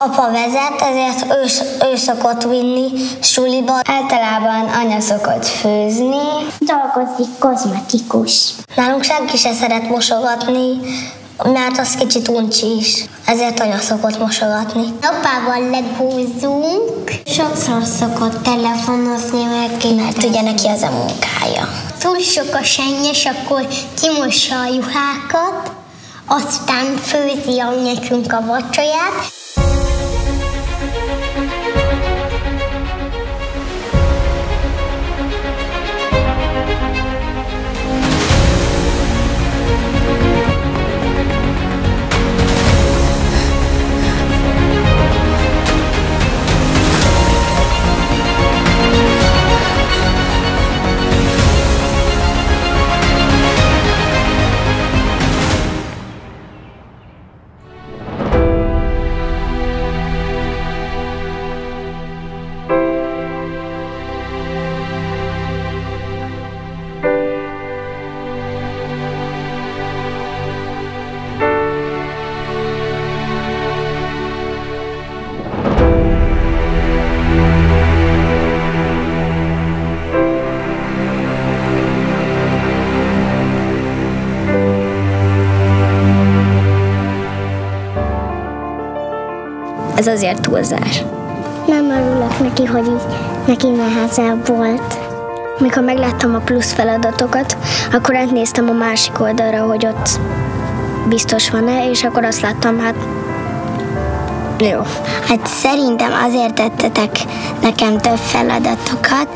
Apa vezet, ezért ő szokott vinni suliba. Általában anya szokott főzni. Dolgozik kozmetikus. Nálunk senki se szeret mosogatni, mert az kicsit uncsi is. Ezért anya szokott mosogatni. Apával legózunk. Sokszor szokott telefonozni, mert ugye neki az a munkája. Túl sok a sennyes, akkor kimossa a juhákat, aztán főzi nekünk a vacsorát. Ez azért túlzás. Nem örülök neki, hogy így neki nehezebb volt. Mikor megláttam a plusz feladatokat, akkor átnéztem a másik oldalra, hogy ott biztos van-e, és akkor azt láttam, hát jó. Hát szerintem azért tettetek nekem több feladatokat,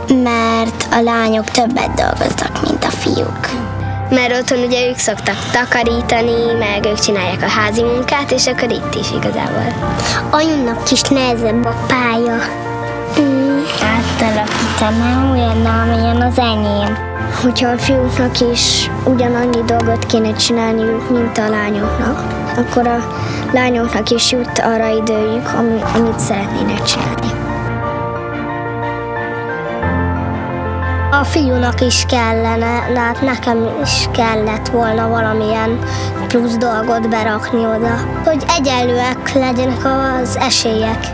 mert a lányok többet dolgoztak, mint a fiúk. Mert otthon ugye ők szoktak takarítani, meg ők csinálják a házi munkát, és akkor itt is igazából. Anyunak is nehezebb a pálya. Átalakítanám olyanna, amilyen az enyém. Hogyha a fiúknak is ugyanannyi dolgot kéne csinálniuk, mint a lányoknak, akkor a lányoknak is jut arra időjük, amit szeretnének csinálni. A fiúnak is kellene, de hát nekem is kellett volna valamilyen plusz dolgot berakni oda, hogy egyenlőek legyenek az esélyek.